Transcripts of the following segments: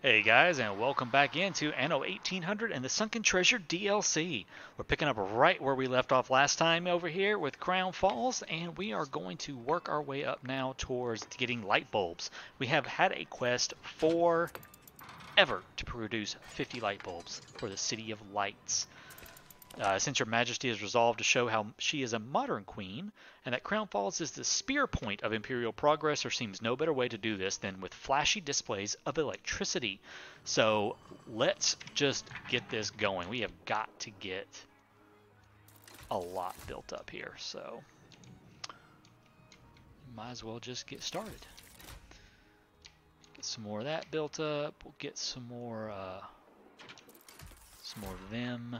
Hey guys, and welcome back into Anno 1800 and the Sunken Treasure DLC. We're picking up right where we left off last time over here with Crown Falls, and we are going to work our way up now towards getting light bulbs. We have had a quest forever to produce 50 light bulbs for the City of Lights. Since Your Majesty has resolved to show how she is a modern queen, and that Crown Falls is the spear point of imperial progress, there seems no better way to do this than with flashy displays of electricity. So let's just get this going. We have got to get a lot built up here, so might as well just get started. Get some more of that built up. We'll get some more of them.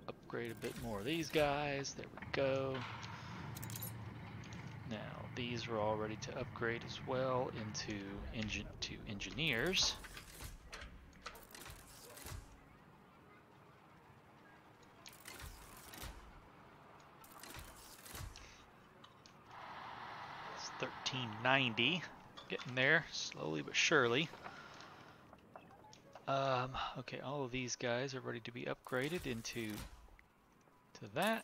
Upgrade a bit more of these guys. There we go. Now these are all ready to upgrade as well into engineers. It's 1390, getting there slowly but surely. Okay, all of these guys are ready to be upgraded into that.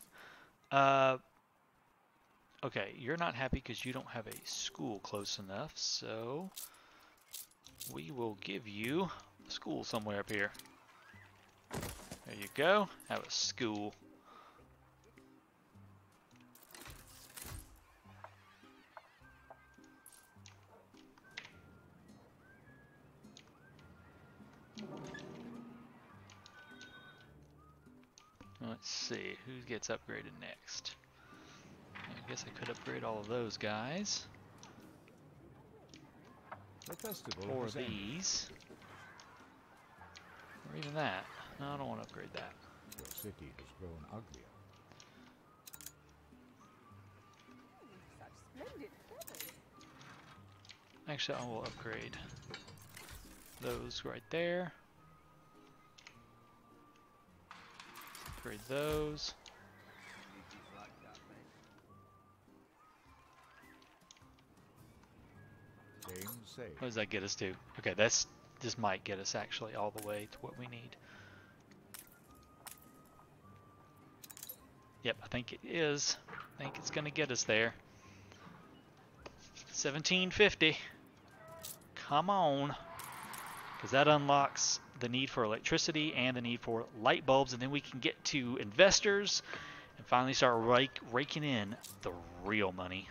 Okay, you're not happy because you don't have a school close enough, so we will give you a school somewhere up here. There you go, have a school. Let's see, who gets upgraded next? I guess I could upgrade all of those guys. Or these. Or even that. No, I don't want to upgrade that. Your city has grown uglier. Actually, I will upgrade those right there. Upgrade those. What does that get us to? Okay, this might get us actually all the way to what we need. Yep, I think it is. I think it's gonna get us there. 1750. Come on. Because that unlocks the need for electricity and the need for light bulbs, and then we can get to investors and finally start raking in the real money.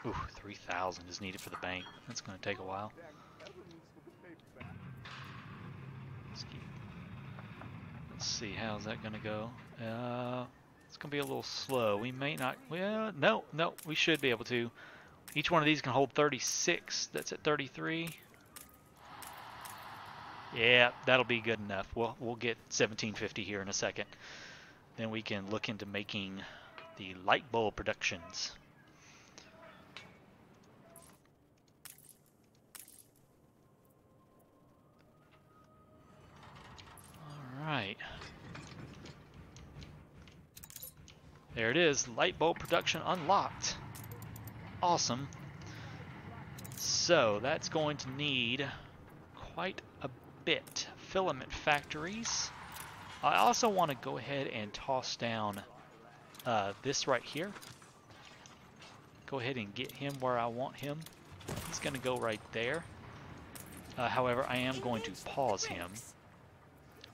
Ooh, 3,000 is needed for the bank. That's going to take a while. Let's see, how's that going to go? It's going to be a little slow. We may not... Well, no, we should be able to. Each one of these can hold 36. That's at 33. Yeah, that'll be good enough. We'll get 1750 here in a second. Then we can look into making the light bulb productions. Alright. There it is. Light bulb production unlocked. Awesome. So that's going to need quite a bit. Filament factories. I also want to go ahead and toss down this right here. Go ahead and get him where I want him. He's going to go right there. However, I am going to pause him.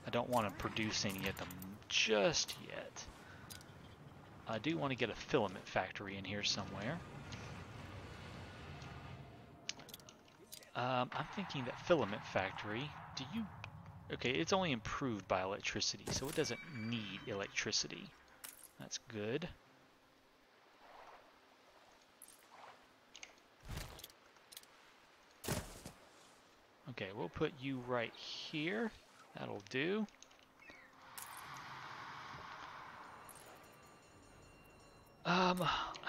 I don't want to produce any at them just yet. I do want to get a filament factory in here somewhere. I'm thinking that filament factory, okay, it's only improved by electricity, so it doesn't need electricity. That's good. Okay, we'll put you right here. That'll do. I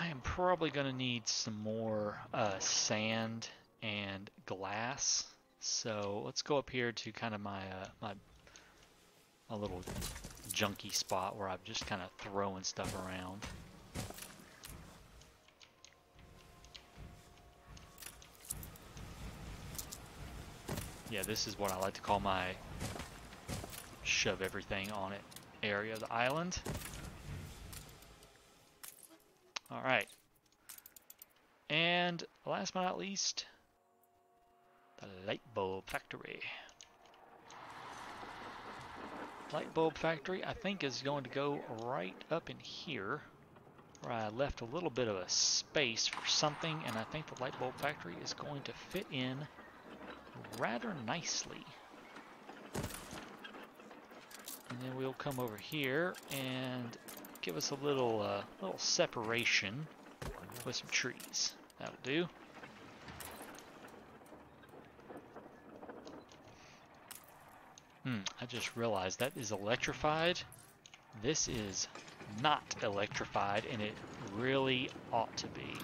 am probably going to need some more sand and glass. So let's go up here to kind of my little junky spot where I'm just kind of throwing stuff around. Yeah, this is what I like to call my shove everything on it area of the island. Alright. And last but not least, the light bulb factory. Light bulb factory, I think, is going to go right up in here, where I left a little bit of a space for something, and I think the light bulb factory is going to fit in rather nicely. And then we'll come over here and give us a little separation with some trees. That'll do. I just realized that is electrified. This is not electrified, and it really ought to be.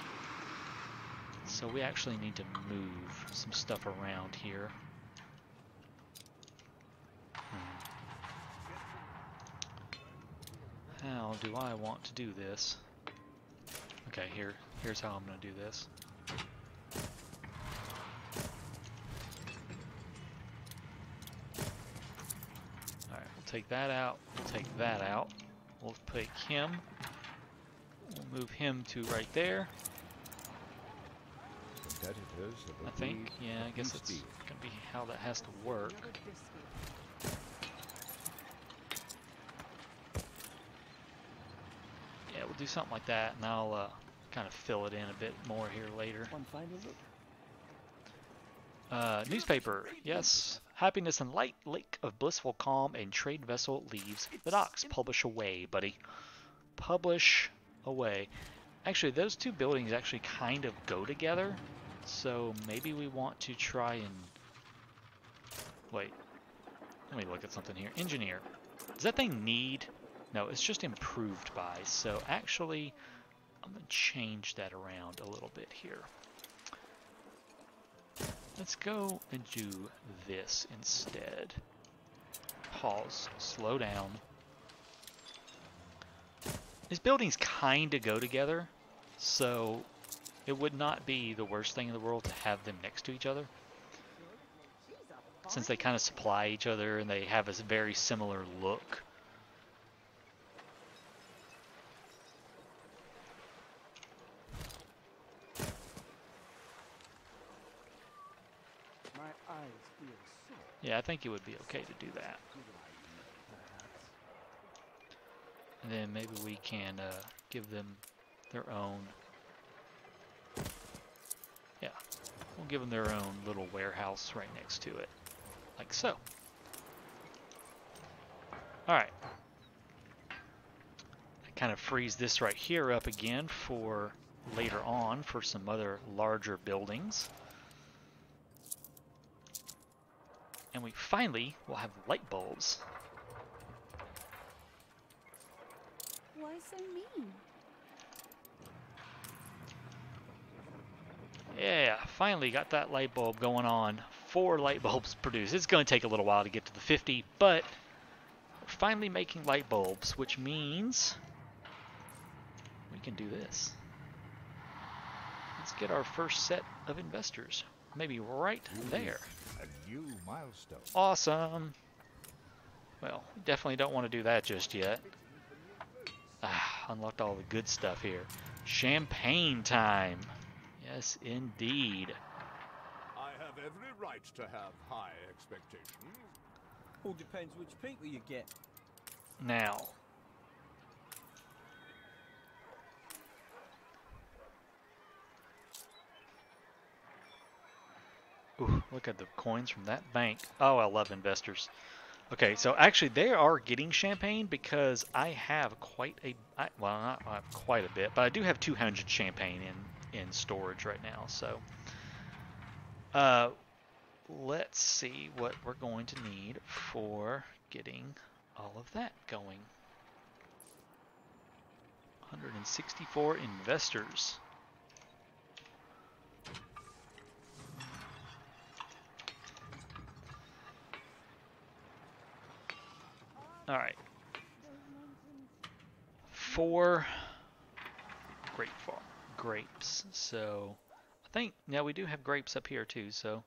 So we actually need to move some stuff around here. How do I want to do this? Okay, here's how I'm going to do this. Alright, we'll take that out, we'll take that out. We'll pick him. We'll move him to right there. I think, yeah, I guess that's going to be how that has to work. Yeah, we'll do something like that, and I'll kind of fill it in a bit more here later. Newspaper, yes. Happiness and light, lake of blissful calm, and trade vessel leaves the docks. Publish away, buddy. Publish away. Actually, those two buildings actually kind of go together, so maybe we want to try and... Wait, let me look at something here. Engineer. Does that thing need... No, it's just improved by, so actually, I'm going to change that around a little bit here. Let's go and do this instead. Pause, slow down. These buildings kind of go together, so it would not be the worst thing in the world to have them next to each other, since they kind of supply each other and they have a very similar look. Yeah, I think it would be okay to do that. And then maybe we can give them their own... Yeah, we'll give them their own little warehouse right next to it. Like so. Alright. I kind of freeze this right here up again for later on for some other larger buildings. And we finally will have light bulbs. Why so mean? Yeah, finally got that light bulb going on. 4 light bulbs produced. It's going to take a little while to get to the 50, but we're finally making light bulbs, which means we can do this. Let's get our first set of investors. Maybe right there. A new milestone. Awesome. Well, we definitely don't want to do that just yet. Unlocked all the good stuff here. Champagne time. Yes, indeed. I have every right to have high expectations. All depends which people you get. Now. Ooh, look at the coins from that bank. Oh, I love investors. Okay, so actually they are getting champagne because I have quite a... well, not quite a bit, but I do have 200 champagne in storage right now. So let's see what we're going to need for getting all of that going. 164 investors. All right. 4 grapes. So I think, yeah, we do have grapes up here too. So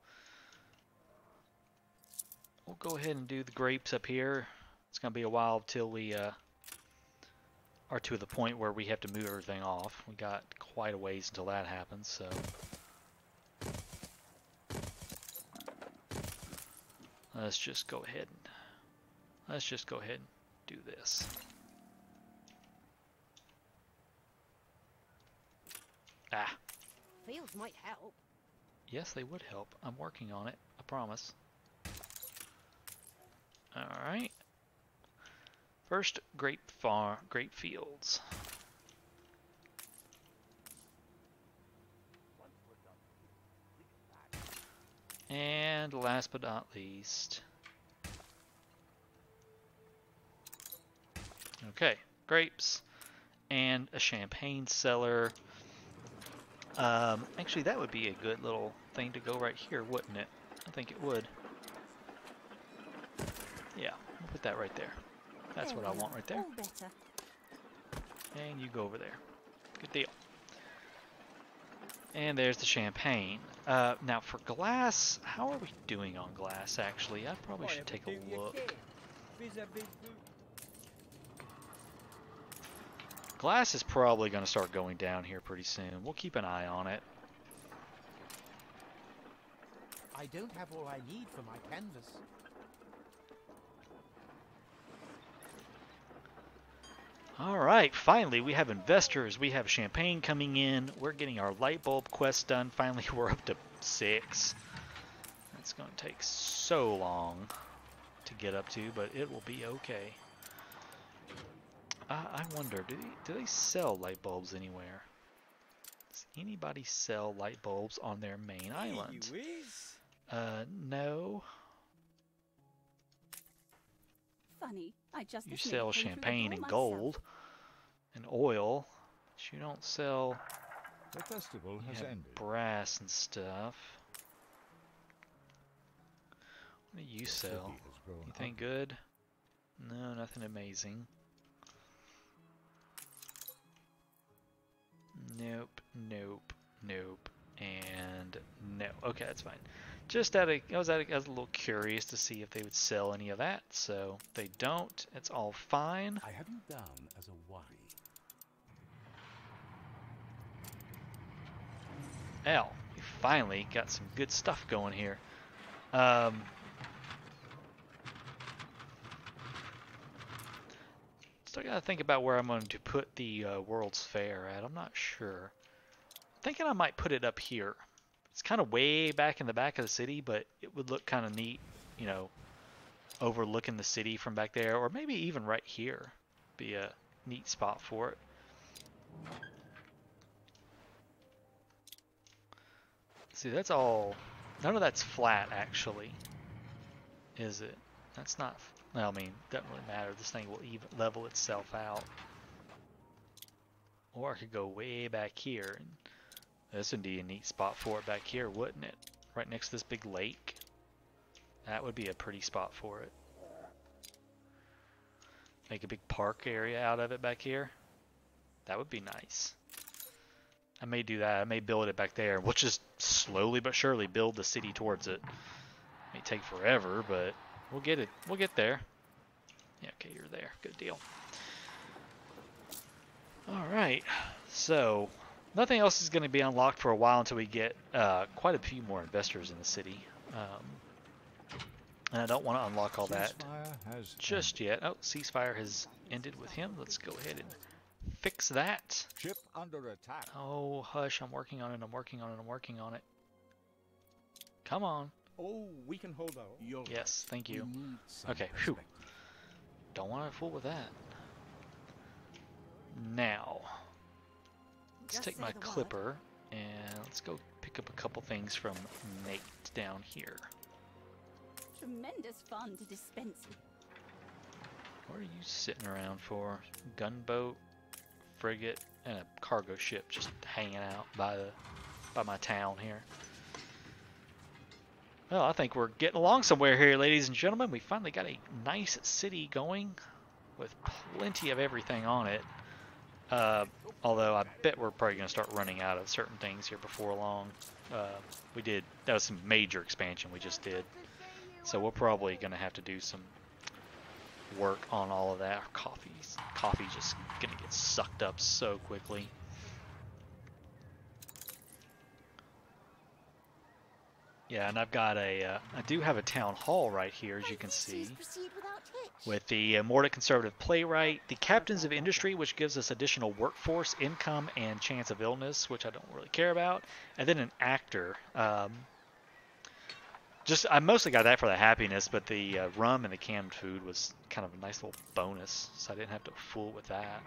we'll go ahead and do the grapes up here. It's going to be a while till we are to the point where we have to move everything off. We got quite a ways until that happens, so. Let's just go ahead and do this. Ah. Fields might help. Yes, they would help. I'm working on it. I promise. Alright. First, grape fields. And last but not least. Okay, grapes and a champagne cellar. Actually, that would be a good little thing to go right here, wouldn't it? I think it would. Yeah, we'll put that right there. That's what I want right there. All better. And you go over there. Good deal. And there's the champagne. Now for glass, how are we doing on glass actually? I probably should take a look. Glass is probably going to start going down here pretty soon. We'll keep an eye on it. I don't have all I need for my canvas. Alright, finally we have investors. We have champagne coming in. We're getting our light bulb quest done. Finally we're up to 6. That's going to take so long to get up to, but it will be okay. I wonder, do they sell light bulbs anywhere? Does anybody sell light bulbs on their main island? No. Funny, I just You sell champagne and gold and oil, but you don't sell The festival has ended. brass and stuff. What do you sell? City has grown Anything ugly. good? No, nothing amazing. Nope, nope, nope, and no. Okay, that's fine. Just I was a little curious to see if they would sell any of that. So if they don't, it's all fine. I have you down as a worry. Hell, we finally got some good stuff going here. Still gotta think about where I'm going to put the World's Fair at. I'm not sure. I'm thinking I might put it up here. It's kind of way back in the back of the city, but it would look kind of neat, you know, overlooking the city from back there, or maybe even right here. Be a neat spot for it. See, that's all. None of that's flat, actually. Is it? That's not. Well, I mean, doesn't really matter. This thing will even level itself out. Or I could go way back here. And this would be a neat spot for it back here, wouldn't it? Right next to this big lake. That would be a pretty spot for it. Make a big park area out of it back here. That would be nice. I may do that. I may build it back there. We'll just slowly but surely build the city towards it. May take forever, but we'll get it. We'll get there. Yeah, okay, you're there. Good deal. Alright, so nothing else is going to be unlocked for a while until we get quite a few more investors in the city. And I don't want to unlock all that just yet. Oh, ceasefire has ended with him. Let's go ahead and fix that. Ship under attack. Oh, hush, I'm working on it, I'm working on it, I'm working on it. Come on. Oh, we can hold out. Yes, thank you. We need some Okay, phew. perspective. Don't want to fool with that. Now, let's Just take say my the word. clipper and let's go pick up a couple things from Nate down here. Tremendous fun to dispense. What are you sitting around for? Gunboat, frigate, and a cargo ship just hanging out by my town here. Well, I think we're getting along somewhere here, ladies and gentlemen. We finally got a nice city going with plenty of everything on it. Although I bet we're probably going to start running out of certain things here before long. That was some major expansion we just did. So we're probably going to have to do some work on all of that. Coffee's just going to get sucked up so quickly. Yeah, and I've got I do have a town hall right here, as you can see, with the Mordic Conservative Playwright, the Captains of Industry, which gives us additional workforce, income, and chance of illness, which I don't really care about, and then an actor. I mostly got that for the happiness, but the rum and the canned food was kind of a nice little bonus, so I didn't have to fool with that.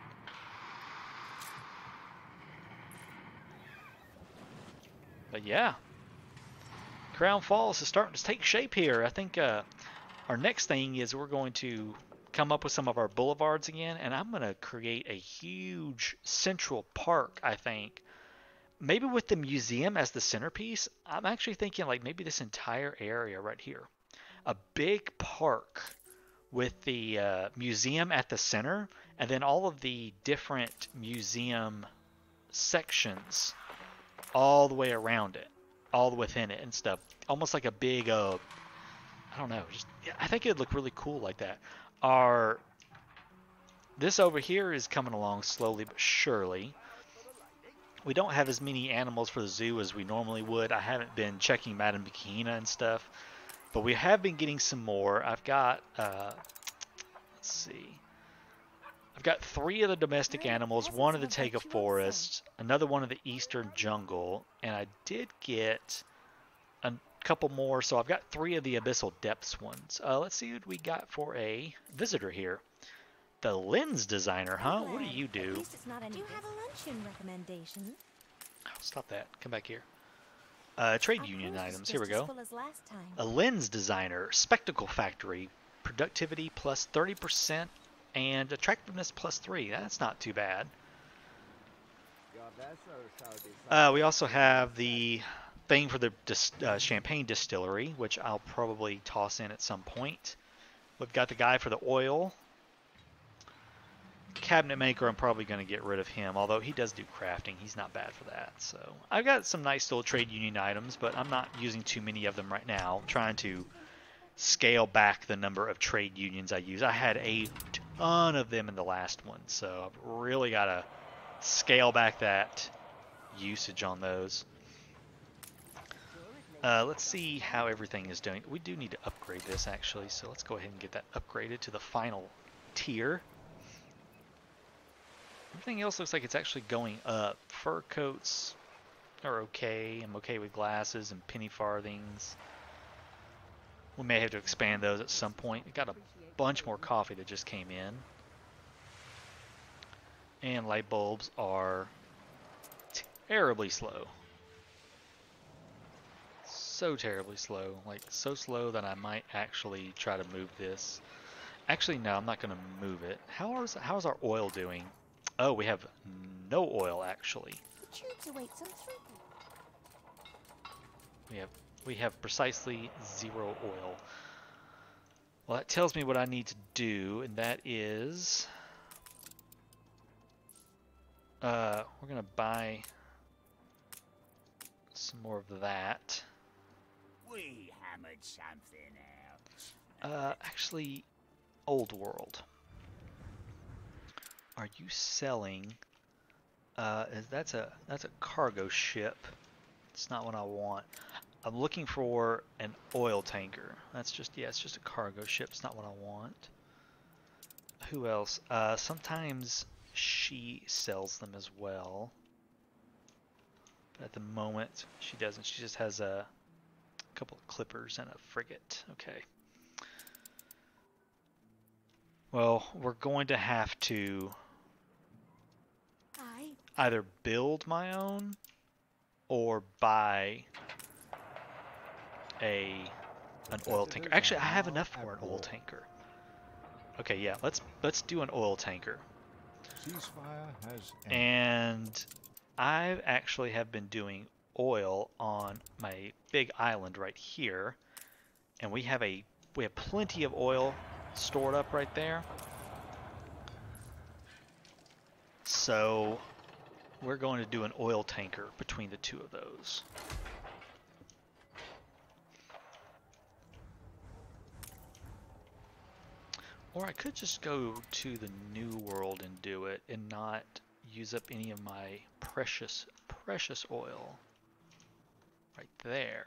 But yeah. Crown Falls is starting to take shape here. I think our next thing is we're going to come up with some of our boulevards again, and I'm going to create a huge central park, I think. Maybe with the museum as the centerpiece. I'm actually thinking like maybe this entire area right here. A big park with the museum at the center, and then all of the different museum sections all the way around it. All within it and stuff, almost like a big I don't know, I think it'd look really cool like that. This over here is coming along slowly but surely. We don't have as many animals for the zoo as we normally would. I haven't been checking Madame Bikina and stuff, but we have been getting some more. I've got let's see, I've got 3 of the domestic animals, 1 of the Taiga Forest, another one of the Eastern Jungle, and I did get a couple more, so I've got 3 of the Abyssal Depths ones. Let's see what we got for a visitor here. The lens designer, huh? What do you do? Do you have a luncheon recommendation? Oh, stop that. Come back here. Trade union items. Here we go. Last time. A lens designer, spectacle factory, productivity plus 30%. And attractiveness plus 3. That's not too bad. We also have the thing for the champagne distillery, which I'll probably toss in at some point. We've got the guy for the oil. Cabinet maker, I'm probably going to get rid of him, although he does do crafting. He's not bad for that. So I've got some nice little trade union items, but I'm not using too many of them right now. I'm trying to scale back the number of trade unions I use. I had a ton of them in the last one, so I've really got to scale back that usage on those. Let's see how everything is doing. We do need to upgrade this actually, so let's go ahead and get that upgraded to the final tier. Everything else looks like it's actually going up. Fur coats are okay. I'm okay with glasses and penny farthings. We may have to expand those at some point. We got a bunch more coffee that just came in. And light bulbs are terribly slow. So terribly slow. Like, so slow that I might actually try to move this. Actually, no, I'm not going to move it. How's our oil doing? Oh, we have no oil, actually. The tubes await some throughput. We have precisely 0 oil. Well, that tells me what I need to do, and that is we're gonna buy some more of that. We hammered something out. Actually, Old World. Are you selling? That's a cargo ship. It's not what I want. I'm looking for an oil tanker. That's just, yeah, it's just a cargo ship. It's not what I want. Who else? Sometimes she sells them as well. But at the moment, she doesn't. She just has a couple of clippers and a frigate. Okay. Well, we're going to have to either build my own or buy an oil tanker. Actually, I have enough for an oil tanker. Okay, yeah, let's do an oil tanker. Ceasefire has ended. And I actually have been doing oil on my big island right here, and we have plenty of oil stored up right there. So we're going to do an oil tanker between the two of those. Or I could just go to the new world and do it and not use up any of my precious oil right there.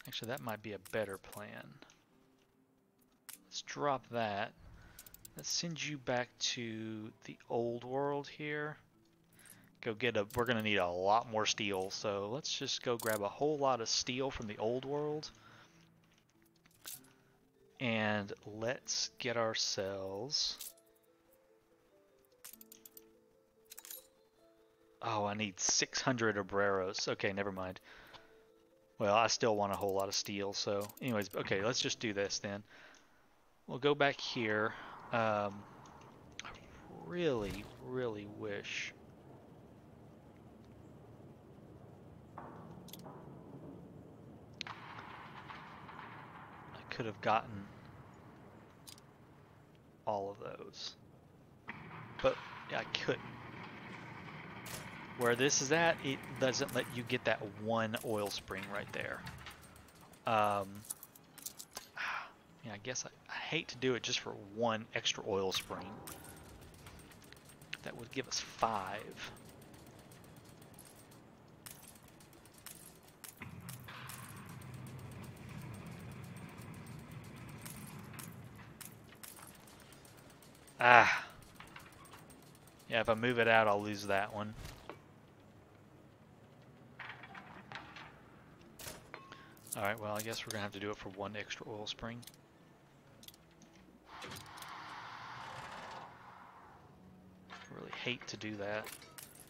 Actually, that might be a better plan. Let's drop that. Let's send you back to the old world here. Go get a, we're gonna need a lot more steel, so let's just go grab a whole lot of steel from the old world. And let's get ourselves... Oh, I need 600 obreros. Okay, never mind. Well, I still want a whole lot of steel, so... Anyways, okay, let's just do this then. We'll go back here. I really, really wish... could have gotten all of those, but yeah, I couldn't. Where this is at, it doesn't let you get that one oil spring right there. Yeah, I guess I hate to do it just for one extra oil spring. That would give us 5. Ah. Yeah, if I move it out, I'll lose that one. Alright, well, I guess we're going to have to do it for one extra oil spring. I really hate to do that.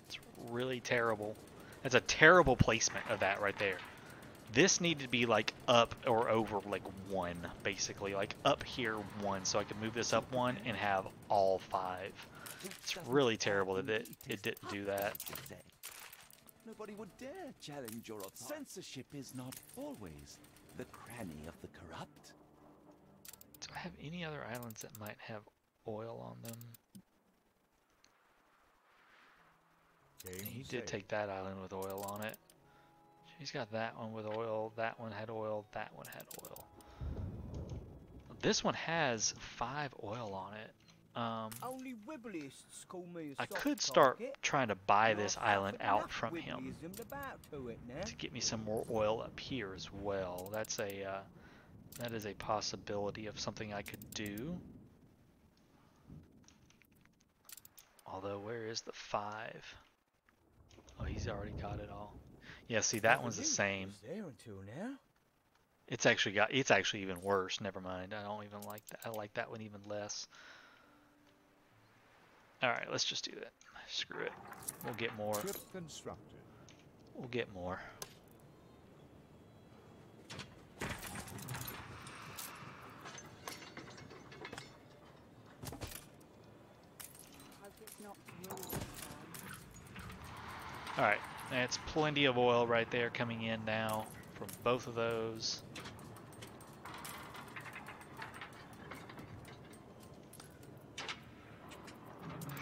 It's really terrible. That's a terrible placement of that right there. This needed to be like up or over like 1, basically. Like up here 1, so I could move this up 1 and have all 5. It's really terrible that it didn't do that. Nobody would dare challenge your authority. Censorship is not always the cranny of the corrupt. Do I have any other islands that might have oil on them? He did take that island with oil on it. He's got that one with oil, that one had oil, that one had oil. This one has 5 oil on it. Only Wibblyists call me a I soft could start target. trying to buy this Not island enough out from him Wibbleyism about to it now. to get me some more oil up here as well. That's a that is a possibility of something I could do. Although, where is the 5? Oh, he's already got it all. Yeah, see, that one's the same. Was there until now. It's actually even worse. Never mind. I don't even like that. I like that one even less. All right, let's just do that. Screw it. We'll get more. Ship constructed. We'll get more. Hope it's not ruined. All right, that's plenty of oil right there coming in now from both of those.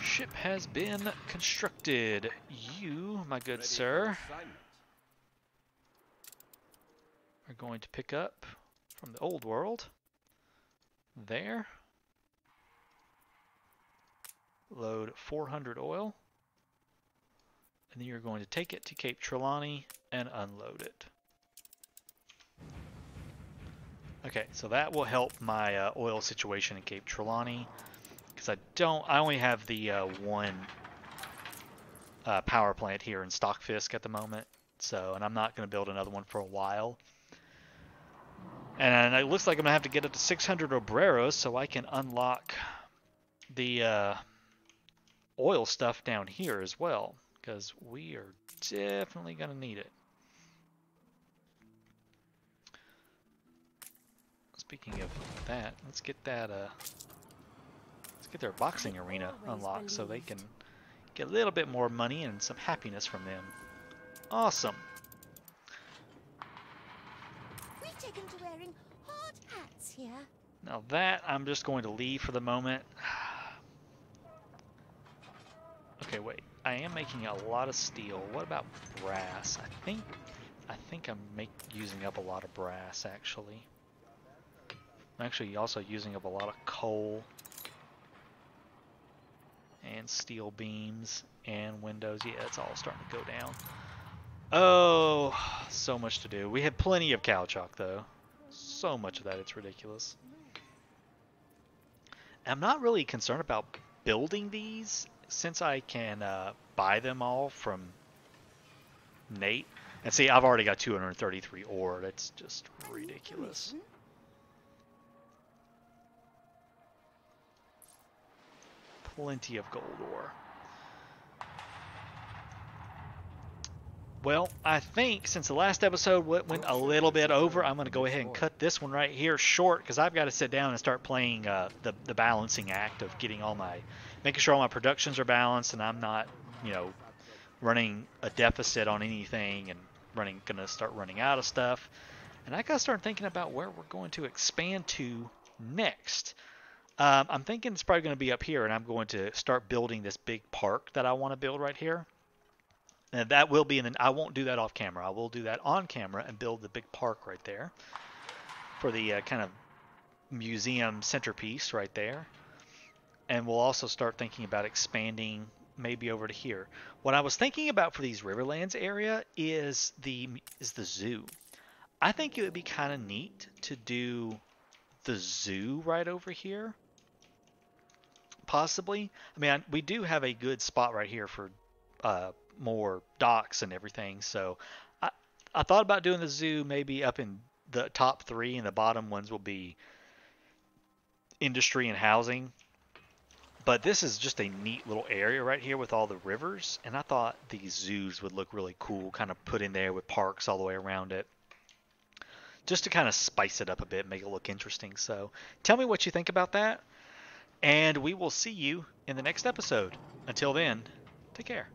Ship has been constructed. You, my good sir, are going to pick up from the old world. There. Load 400 oil. And then you're going to take it to Cape Trelawney and unload it. Okay, so that will help my oil situation in Cape Trelawney. Because I only have the one power plant here in Stockfisk at the moment. So, and I'm not going to build another one for a while. And it looks like I'm going to have to get up to 600 obreros so I can unlock the oil stuff down here as well. Because we are definitely going to need it. Speaking of that, let's get that let's get their boxing arena unlocked so they can get a little bit more money and some happiness from them. Awesome. We've taken to wearing hard hats here. Now that I'm just going to leave for the moment. Okay, wait. I am making a lot of steel. What about brass? I think I'm using up a lot of brass, actually. I'm actually also using up a lot of coal and steel beams and windows. Yeah, it's all starting to go down. Oh, so much to do. We had plenty of cow chalk, though. So much of that, it's ridiculous. I'm not really concerned about building these, since I can buy them all from Nate. And see, I've already got 233 ore. That's just ridiculous. Plenty of gold ore. Well, I think since the last episode went a little bit over, I'm going to go ahead and cut this one right here short, because I've got to sit down and start playing the balancing act of making sure all my productions are balanced and I'm not, running a deficit on anything and going to start running out of stuff. And I got to start thinking about where we're going to expand to next. I'm thinking it's probably going to be up here, and I'm going to start building this big park that I want to build right here. And that will be I won't do that off camera. I will do that on camera and build the big park right there for the kind of museum centerpiece right there. And we'll also start thinking about expanding maybe over to here. What I was thinking about for these Riverlands area is the zoo. I think it would be kind of neat to do the zoo right over here. Possibly. I mean, we do have a good spot right here for more docks and everything, so I thought about doing the zoo maybe up in the top 3, and the bottom ones will be industry and housing. But this is just a neat little area right here with all the rivers, and I thought these zoos would look really cool, kind of put in there with parks all the way around it, just to kind of spice it up a bit, make it look interesting. So tell me what you think about that, and we will see you in the next episode. Until then, take care.